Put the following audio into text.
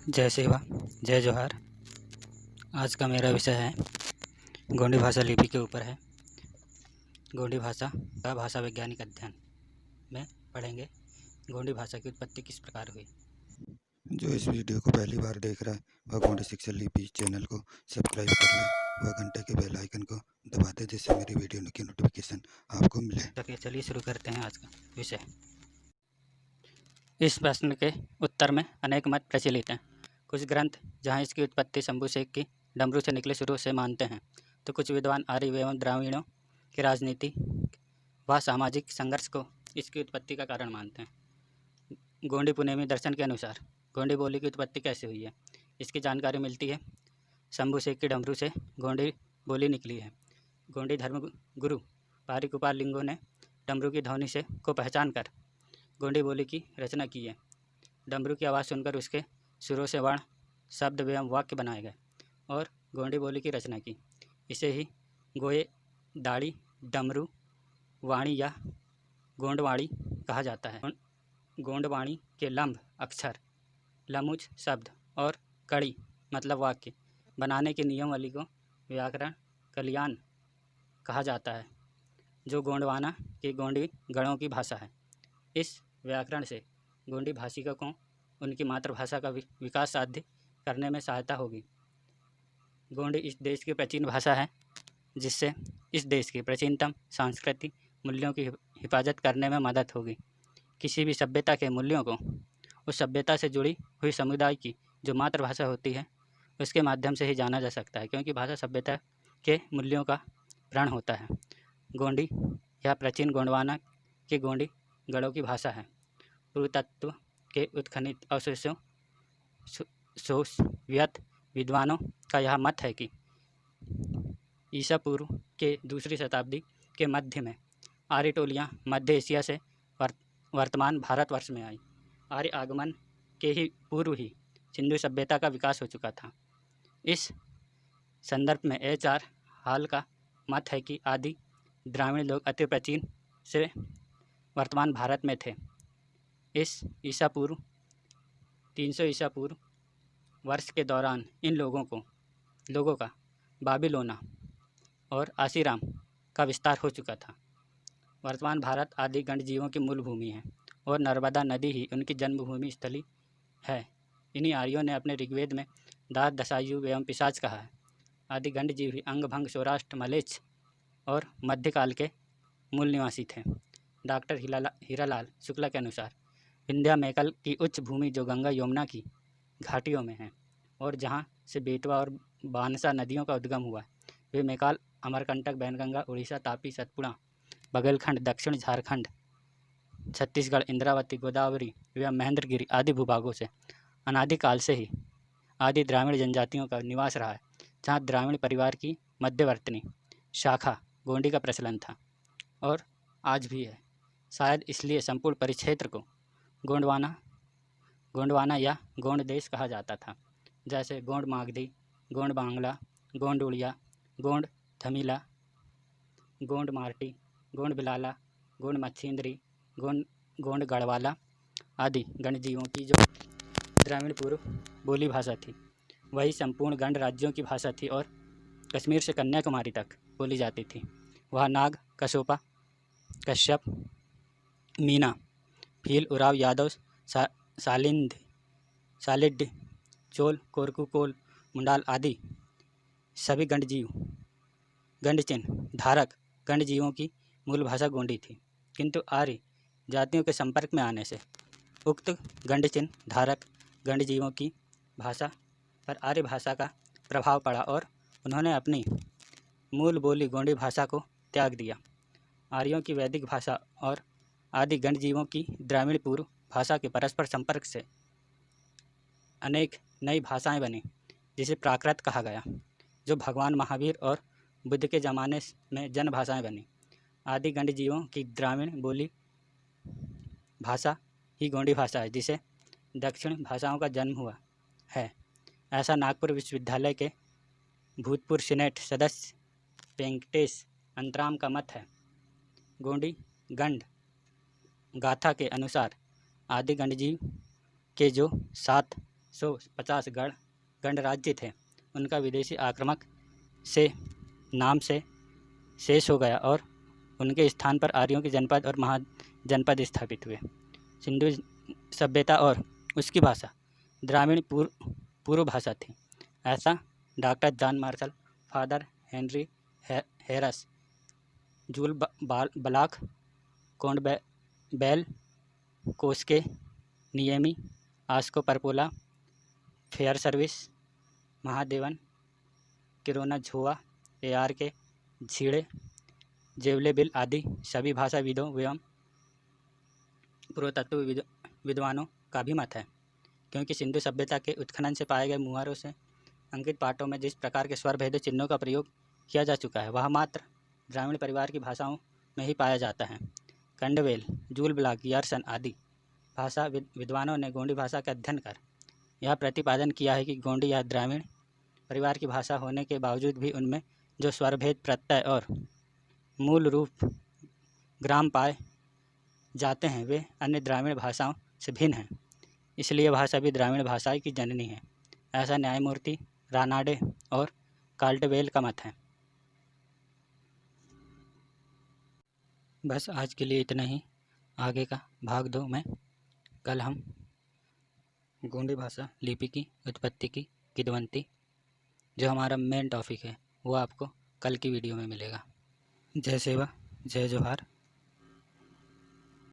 जय सेवा, जय जोहार। आज का मेरा विषय है गोंडी भाषा लिपि के ऊपर है। गोंडी भाषा का भाषा वैज्ञानिक अध्ययन में पढ़ेंगे गोंडी भाषा की उत्पत्ति किस प्रकार हुई। जो इस वीडियो को पहली बार देख रहा है वह गोंडी शिक्षा लिपि चैनल को सब्सक्राइब कर ले, वह घंटे के बेल आइकन को दबा दे जिससे मेरी वीडियो की नोटिफिकेशन आपको मिले। चलिए शुरू करते हैं आज का विषय। इस प्रश्न के उत्तर में अनेक मत प्रचलित हैं। कुछ ग्रंथ जहाँ इसकी उत्पत्ति शंभुशेख की डमरू से निकले शुरू से मानते हैं, तो कुछ विद्वान आर्य एवं द्राविड़ों की राजनीति व सामाजिक संघर्ष को इसकी उत्पत्ति का कारण मानते हैं। गोंडी पुनेमी दर्शन के अनुसार गोंडी बोली की उत्पत्ति कैसे हुई है, इसकी जानकारी मिलती है। शंभुशेख की डमरू से गोंडी बोली निकली है। गोंडी धर्म गुरु पारिकुपाल लिंगों ने डमरू की ध्वनि से को पहचान कर गोंडी बोली की रचना की है। डमरू की आवाज़ सुनकर उसके सुरों से वर्ण, शब्द एवं वाक्य बनाए गए और गोंडी बोली की रचना की। इसे ही गोये, दाढ़ी, डमरू वाणी या गोंडवाणी कहा जाता है। गोंडवाणी के लंब अक्षर, लमुच शब्द और कड़ी मतलब वाक्य बनाने के नियमावली को व्याकरण कल्याण कहा जाता है, जो गोंडवाना के गोंडी गणों की भाषा है। इस व्याकरण से गोंडी भाषिकों को उनकी मातृभाषा का विकास साध्य करने में सहायता होगी। गोंडी इस देश की प्राचीन भाषा है, जिससे इस देश की प्राचीनतम सांस्कृतिक मूल्यों की हिफाजत करने में मदद होगी। किसी भी सभ्यता के मूल्यों को उस सभ्यता से जुड़ी हुई समुदाय की जो मातृभाषा होती है उसके माध्यम से ही जाना जा सकता है, क्योंकि भाषा सभ्यता के मूल्यों का प्रण होता है। गोंडी या प्राचीन गोंडवाना के गोंडी गणों की भाषा है। पुरातत्व के उत्खनित अवशेषों सोवियत विद्वानों का यह मत है कि ईसा पूर्व के दूसरी शताब्दी के मध्य में आर्य टोलियाँ मध्य एशिया से वर्तमान भारतवर्ष में आई। आर्य आगमन के ही पूर्व ही सिंधु सभ्यता का विकास हो चुका था। इस संदर्भ में HR हाल का मत है कि आदि द्राविड़ लोग अति प्राचीन से वर्तमान भारत में थे। इस ईसा पूर्व 300 ईसा पूर्व वर्ष के दौरान इन लोगों का बाबिलोना और आसीराम का विस्तार हो चुका था। वर्तमान भारत आदि गण जीवों की मूल भूमि है और नर्मदा नदी ही उनकी जन्मभूमि स्थली है। इन्हीं आर्यों ने अपने ऋग्वेद में दास, दशायु एवं पिशाच कहा है। आदि गंड जीव ही अंग भंग, सौराष्ट्र, मलेच्छ और मध्यकाल के मूल निवासी थे। डॉक्टर हीरालाल शुक्ला के अनुसार विंध्या मैकल की उच्च भूमि जो गंगा यमुना की घाटियों में है और जहाँ से बेतवा और बांसरा नदियों का उद्गम हुआ है, वे मैकाल अमरकंटक, बैनगंगा, उड़ीसा, तापी, सतपुड़ा, बघेलखंड, दक्षिण झारखंड, छत्तीसगढ़, इंद्रावती, गोदावरी एवं महेंद्रगिरी आदि भूभागों से अनादिकाल से ही आदि द्राविड़ जनजातियों का निवास रहा है, जहाँ द्राविड़ परिवार की मध्यवर्ती शाखा गोंडी का प्रचलन था और आज भी है। शायद इसलिए संपूर्ण परिक्षेत्र को गोंडवाना या गोंड देश कहा जाता था, जैसे गोंड मागधी, गोंड बांग्ला, गोंड उड़िया, गोंड धमीला, गोंड मार्टी, गोंड बिलाला, गोंड मच्छिंद्री, गोंड गढ़वाला आदि गणजीवों की जो द्राविड़ पूर्व बोली भाषा थी, वही संपूर्ण गंड राज्यों की भाषा थी और कश्मीर से कन्याकुमारी तक बोली जाती थी। वह नाग, कशोपा, कश्यप, मीना, भील, उराव, यादव, सालिड, चोल, कोरकू, कोल, मुंडाल आदि सभी गंड चिन्ह धारक गंड जीवों की मूल भाषा गोंडी थी। किंतु आर्य जातियों के संपर्क में आने से उक्त गंड चिन्ह धारक गंड जीवों की भाषा पर आर्य भाषा का प्रभाव पड़ा और उन्होंने अपनी मूल बोली गोंडी भाषा को त्याग दिया। आर्यों की वैदिक भाषा और आदि गंड जीवों की द्राविड़ पूर्व भाषा के परस्पर संपर्क से अनेक नई भाषाएं बनी, जिसे प्राकृत कहा गया, जो भगवान महावीर और बुद्ध के ज़माने में जन भाषाएं बनी। आदि गंड जीवों की द्राविड़ बोली भाषा ही गोंडी भाषा है, जिसे दक्षिण भाषाओं का जन्म हुआ है, ऐसा नागपुर विश्वविद्यालय के भूतपूर्व सीनेट सदस्य वेंकटेश अंतराम का मत है। गोंडी गंड गाथा के अनुसार आदि गंडजीव के जो 7 150 गणराज्य थे, उनका विदेशी आक्रमक से नाम से शेष हो गया और उनके स्थान पर आर्यों के जनपद और महाजनपद स्थापित हुए। सिंधु सभ्यता और उसकी भाषा द्राविड़ पूर्व भाषा थी, ऐसा doctor John Marshall, father Henry Heras, Jules Bloch, कॉन्टबेल, कोस्के, नियमी, Asko Parpola, Fairservis, Mahadevan, किरोना झोआ, ARK झीड़े, जेवलेबिल आदि सभी भाषाविदों एवं पुरातत्व विद्वानों का भी मत है, क्योंकि सिंधु सभ्यता के उत्खनन से पाए गए मुहारों से अंकित पाठों में जिस प्रकार के स्वर भेद चिन्हों का प्रयोग किया जा चुका है वह मात्र ग्रामीण परिवार की भाषाओं में ही पाया जाता है। कंडवेल, जूल ब्लॉक, यर्सन आदि भाषा विद्वानों ने गोंडी भाषा का अध्ययन कर यह प्रतिपादन किया है कि गोंडी या ग्रामीण परिवार की भाषा होने के बावजूद भी उनमें जो स्वरभेद, प्रत्यय और मूल रूप ग्राम पाए जाते हैं वे अन्य ग्रामीण भाषाओं से भिन्न हैं, इसलिए भाषा भी ग्रामीण भाषा की जननी है, ऐसा न्यायमूर्ति रानाडे और काल्टवेल का मत है। बस आज के लिए इतना ही। आगे का भाग 2 में कल हम गोंडी भाषा लिपि की उत्पत्ति की किंवदंती, जो हमारा मेन टॉपिक है, वो आपको कल की वीडियो में मिलेगा। जय सेवा, जय जोहार।